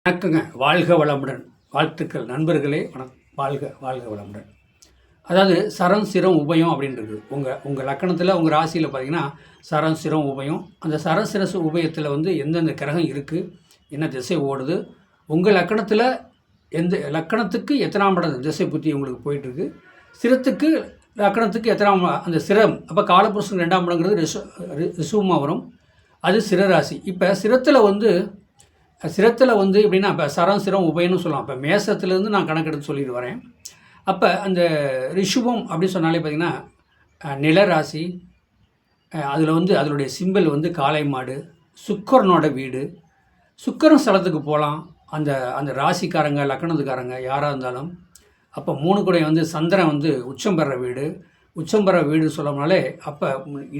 வணக்கங்க. வாழ்க வளமுடன். வாழ்த்துக்கள் நண்பர்களே. வாழ்க வாழ்க வளமுடன். அதாவது சரம் சிரம் உபயம் அப்படின்றது உங்கள் லக்கணத்தில் உங்கள் ராசியில் பார்த்தீங்கன்னா சரம் சிரம் உபயம். அந்த சரசிரசு உபயத்தில் எந்தெந்த கிரகம் இருக்குது, என்ன திசை ஓடுது, உங்கள் லக்கணத்தில் எந்த லக்கணத்துக்கு எத்தனாம் இடம் திசை புத்தி உங்களுக்கு போயிட்டுருக்கு, சிரத்துக்கு லக்கணத்துக்கு எத்தனாம் அந்த சிரம். அப்போ காலபுருஷன் 2ஆம் இடங்கிறது ரிஷுவமாக வரும். அது சிரராசி. இப்போ சிரத்தில் எப்படின்னா இப்போ சரம் சிரம் உபயம்னு சொல்லலாம். இப்போ மேசத்துலேருந்து நான் கணக்கெடுத்து சொல்லிட்டு வரேன். அப்போ அந்த ரிஷுவம் அப்படின்னு சொன்னாலே பார்த்திங்கன்னா நிலராசி. அதில் அதனுடைய சிம்பிள் காளை மாடு, சுக்கரனோட வீடு. சுக்கரன் ஸ்தலத்துக்கு போகலாம் அந்த அந்த ராசிக்காரங்க லக்கணத்துக்காரங்க யாராக இருந்தாலும். அப்போ 3 கூடை சந்திரன் உச்சம் பெற வீடு. உச்சம் பெற வீடு சொல்லணும்னாலே அப்போ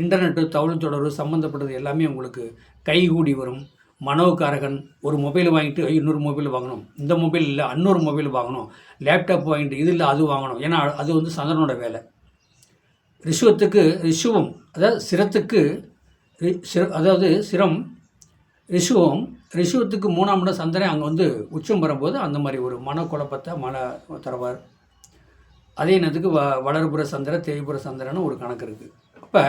இன்டர்நெட்டு தகவல் தொடர்பு சம்மந்தப்பட்டது எல்லாமே உங்களுக்கு கைகூடி வரும். மனோகாரகன். ஒரு மொபைல் வாங்கிட்டு இன்னொரு மொபைல் வாங்கணும், இந்த மொபைல் இல்லை இன்னொரு மொபைல் வாங்கணும், லேப்டாப் வாங்கிட்டு இது இல்லை அது வாங்கணும். ஏன்னா அது சந்திரனோட வேலை. ரிஷுவம் அதாவது சிரத்துக்கு அதாவது சிரம் ரிஷுவத்துக்கு 3ஆம் இடம் சந்திரன் அங்கே உச்சம் வரும்போது அந்த மாதிரி ஒரு மன தரவார். அதே நேரத்துக்கு வளர்புற சந்திர தேய்புற சந்திரன்னு ஒரு கணக்கு இருக்குது. அப்போ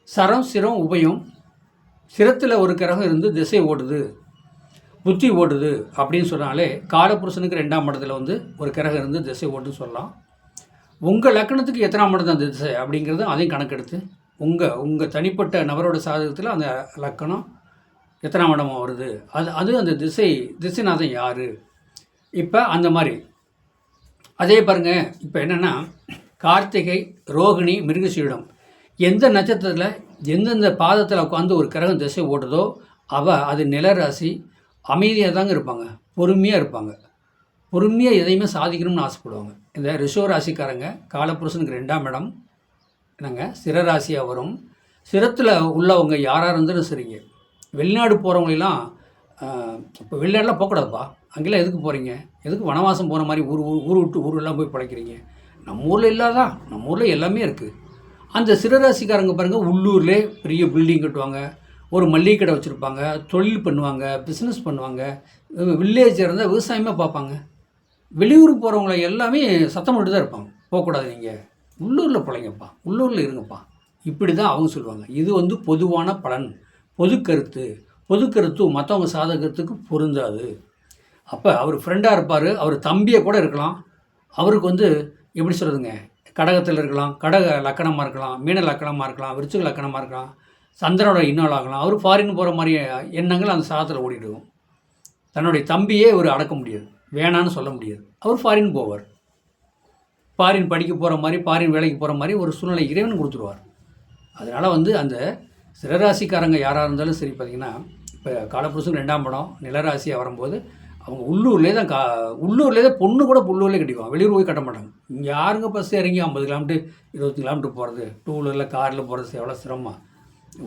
சரம் சிரம் உபயம். சிரத்தில் ஒரு கிரகம் இருந்து திசை ஓடுது, புத்தி ஓடுது அப்படின்னு சொன்னாலே காலபுருஷனுக்கு 2ஆம் இடத்துல ஒரு கிரகம் இருந்து திசை ஓடுன்னு சொல்லலாம். உங்கள் லக்கணத்துக்கு எத்தனாம் இடம் அந்த திசை அப்படிங்கிறது அதையும் கணக்கெடுத்து உங்கள் தனிப்பட்ட நபரோட சாதகத்தில் அந்த லக்கணம் எத்தனாம் இடமாக வருது, அது அந்த திசைநாதன் யார். இப்போ அந்த மாதிரி அதே பாருங்கள். இப்போ என்னென்னா கார்த்திகை ரோகிணி மிருகசீடம் எந்த நட்சத்திரத்தில் எந்தெந்த பாதத்தில் உட்காந்து ஒரு கிரகம் திசை ஓடுதோ அது நிலராசி. அமைதியாக தாங்க இருப்பாங்க, பொறுமையாக இருப்பாங்க, பொறுமையாக எதையுமே சாதிக்கணும்னு ஆசைப்படுவாங்க. இந்த ரிஷவ ராசிக்காரங்க காலபுருஷனுக்கு 2ஆம் இடம் என்னங்க சிரராசியாக வரும். சிரத்தில் உள்ளவங்க யாராக இருந்தாலும் சரிங்க. வெளிநாடு போகிறவங்களெல்லாம் இப்போ வெளிநாடெலாம் போகக்கூடாதுப்பா, அங்கெல்லாம் எதுக்கு போகிறீங்க, எதுக்கு வனவாசம் போகிற மாதிரி ஊர் விட்டு ஊரெல்லாம் போய் பழைக்கிறீங்க. நம்ம ஊரில் இல்லாதா, நம்ம ஊரில் எல்லாமே இருக்குது. அந்த சிரராசிக்காரங்க பாருங்கள், உள்ளூர்லேயே பெரிய பில்டிங் கட்டுவாங்க, ஒரு மளிகை கடை வச்சுருப்பாங்க, தொழில் பண்ணுவாங்க, பிஸ்னஸ் பண்ணுவாங்க, வில்லேஜ் இருந்தால் விவசாயமாக பார்ப்பாங்க. வெளியூர் போகிறவங்கள எல்லாமே சத்தம் போட்டு தான் இருப்பாங்க, போகக்கூடாது, நீங்கள் உள்ளூரில் பிழைங்கப்பா, உள்ளூரில் இருங்கப்பா, இப்படி தான் அவங்க சொல்லுவாங்க. இது பொதுவான பலன், பொது கருத்து மற்றவங்க சாதகத்துக்கு பொருந்தாது. அப்போ அவர் ஃப்ரெண்டாக இருப்பார், அவர் தம்பியை கூட இருக்கலாம். அவருக்கு எப்படி சொல்கிறதுங்க, கடகத்தில் இருக்கலாம், கடக லக்கணமாக இருக்கலாம், மீன லக்கணமாக இருக்கலாம், விருச்சிக லக்கணமாக இருக்கலாம், சந்திரனோட இன்னொரு ஆகலாம். அவர் ஃபாரின் போகிற மாதிரி எண்ணங்கள் அந்த சாதத்தில் ஓடிடுவோம். தன்னுடைய தம்பியே ஒரு அடக்க முடியாது, வேணான்னு சொல்ல முடியாது. அவர் ஃபாரின் போவார், ஃபாரின் படிக்க போகிற மாதிரி, ஃபாரின் வேலைக்கு போகிற மாதிரி ஒரு சூழ்நிலை இறைவன் கொடுத்துருவார். அதனால் அந்த சிரராசிக்காரங்க யாராக இருந்தாலும் சரி பார்த்திங்கன்னா, இப்போ காலபுருஷன் 2ஆம் இடம் நிலராசியாக வரும்போது அவங்க உள்ளூர்லேயே தான் பொண்ணு கூட உள்ளூர்லேயே கட்டிக்குவாங்க, வெளியூர் போய் கட்ட மாட்டாங்க. இங்கே யாருங்க பஸ் இறங்கி 50 கிலோமீட்டர் 20 கிலோமீட்டர் போகிறது, 2 வீலரில் காரில் போகிறது எவ்வளோ சிரமம்.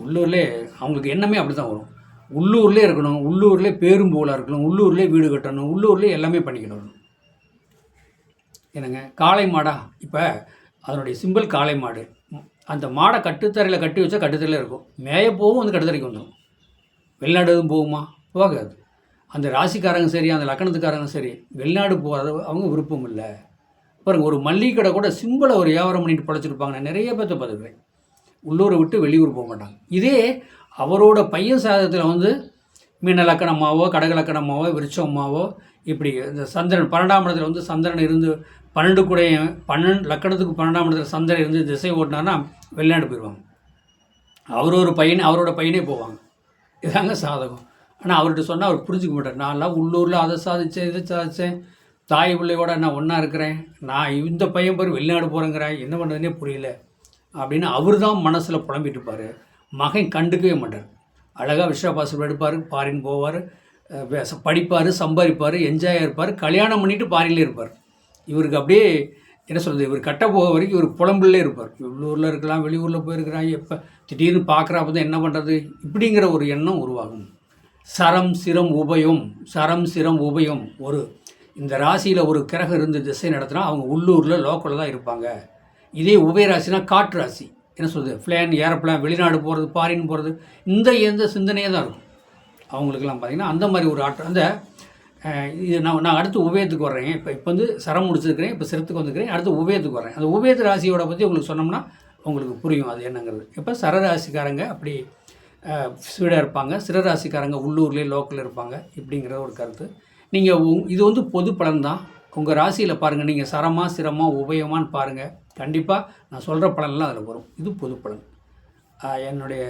உள்ளூர்லேயே அவங்களுக்கு எண்ணமே அப்படி தான் வரும். உள்ளூர்லேயே இருக்கணும், உள்ளூர்லேயே பேரும் போலாக இருக்கணும், உள்ளூர்லேயே வீடு கட்டணும், உள்ளூர்லேயே எல்லாமே பண்ணிக்கணும். என்னங்க காளை மாடா, இப்போ அதனுடைய சிம்பிள் காளை மாடு. அந்த மாடை கட்டுத்தரையில் கட்டி வச்சா கட்டுத்தரையில் இருக்கும், மேய போகும் கட்டுத்தரைக்கு வந்துடும். வெளிநாடு எதுவும் போகுமா, போகாது. அந்த ராசிக்காரங்க சரி, அந்த லக்கணத்துக்காரங்க சரி, வெளிநாடு போகிறது அவங்க விருப்பம் இல்லை. பாருங்கள், ஒரு மல்லிகை கடை கூட சிம்பிளை ஒரு வியாபாரம் பண்ணிட்டு பழச்சிருப்பாங்க. நான் நிறைய பேர்த்த பார்த்துக்கிறேன், உள்ளூரை விட்டு வெளியூர் போக மாட்டாங்க. இதே அவரோட பையன் சாதகத்தில் மீன லக்கணமாவோ கடக லக்கணமாவோ விருச்சமாவோ இப்படி இந்த சந்திரன் 12ஆம் இடத்துல சந்திரன் இருந்து 12 கூட 12 லக்கணத்துக்கு 12ஆம் இடத்துல சந்திரன் இருந்து திசை ஓட்டினார்னா வெளிநாடு போயிடுவாங்க. அவரோட பையனே போவாங்க. இதாங்க சாதகம். ஆனால் அவர்கிட்ட சொன்னால் அவர் புரிஞ்சுக்க மாட்டார். நான்லாம் உள்ளூரில் அதை சாதித்தேன், இதை சாதித்தேன், தாய் பிள்ளையோட நான் ஒன்றா இருக்கிறேன், நான் இந்த பையன் பேர் வெளிநாடு போகிறேங்கிறேன், என்ன பண்ணுறதுனே புரியல அப்படின்னு அவர் தான் மனசில் புலம்பிட்டு இருப்பார். மகன் கண்டுக்கவே மாட்டார். அழகாக விஷயபாசம் எடுப்பார், ஃபாரின் போவார், படிப்பார், சம்பாதிப்பார், என்ஜாயாக இருப்பார், கல்யாணம் பண்ணிவிட்டு ஃபாரின்லேயே இருப்பார். இவருக்கு அப்படியே என்ன சொல்கிறது, இவர் கட்ட போக வரைக்கும் இவர் புலம்பிலே இருப்பார். உள்ளூரில் இருக்கலாம், வெளியூரில் போயிருக்கிறான், எப்போ திடீர்னு பார்க்குறப்ப தான் என்ன பண்ணுறது இப்படிங்கிற ஒரு எண்ணம் உருவாகும். சரம் சிரம் உபயம் ஒரு இந்த ராசியில் ஒரு கிரகம் இருந்து திசை நடத்தினா அவங்க உள்ளூரில் லோக்கலில் தான் இருப்பாங்க. இதே உபயராசினா காற்று ராசி, என்ன சொல்கிறது, பிளேன் ஏரோப்ளேன் வெளிநாடு போகிறது, ஃபாரின் போகிறது, எந்த சிந்தனையே தான் இருக்கும் அவங்களுக்கெல்லாம். பார்த்திங்கன்னா அந்த மாதிரி ஒரு ஆற்றல். அந்த இது நான் அடுத்து உபயத்துக்கு வர்றேன். இப்போ வந்து சரம் முடிச்சிருக்கிறேன், இப்போ சிரத்துக்கு வந்துக்கிறேன், அடுத்து உபயத்துக்கு வர்றேன். அந்த உபயத்து ராசியோட பற்றி உங்களுக்கு சொன்னோம்னா உங்களுக்கு புரியும் அது என்னங்கிறது. இப்போ சரராசிக்காரங்க அப்படி ஸ்பீடாக இருப்பாங்க, சிரராசிக்காரங்க உள்ளூர்லேயே லோக்கலில் இருப்பாங்க, இப்படிங்கிற ஒரு கருத்து. நீங்கள் இது வந்து பொது பலன் தான். உங்கள் ராசியில் பாருங்கள், நீங்கள் சரமா சிரமா உபயமான்னு பாருங்கள், கண்டிப்பாக நான் சொல்கிற பலன்லாம் அதில் வரும். இது பொது பலன். என்னுடைய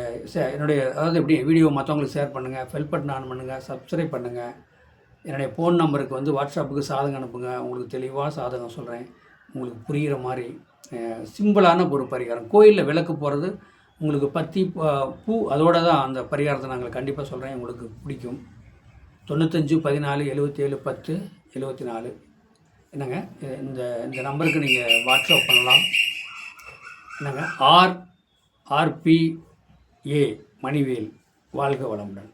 அதாவது எப்படி வீடியோ மற்றவங்களுக்கு ஷேர் பண்ணுங்கள், பெல் பட்டன் ஆன் பண்ணுங்கள், சப்ஸ்கிரைப் பண்ணுங்கள். என்னுடைய ஃபோன் நம்பருக்கு வந்து வாட்ஸ்அப்புக்கு சாதகம் அனுப்புங்க. உங்களுக்கு தெளிவாக சாதகம் சொல்கிறேன், உங்களுக்கு புரிகிற மாதிரி சிம்பிளான ஒரு பரிகாரம். கோயிலில் விளக்கு போகிறது உங்களுக்கு பத்தி பூ அதோடு தான் அந்த பரிகாரத்தை நாங்கள் கண்டிப்பாக சொல்கிறேன், உங்களுக்கு பிடிக்கும். 95 14 77 10 74 என்னங்க, இந்த நம்பருக்கு நீங்கள் வாட்ஸ்அப் பண்ணலாம். என்னங்க, RPA மணிவேல். வாழ்க வளமுடன்.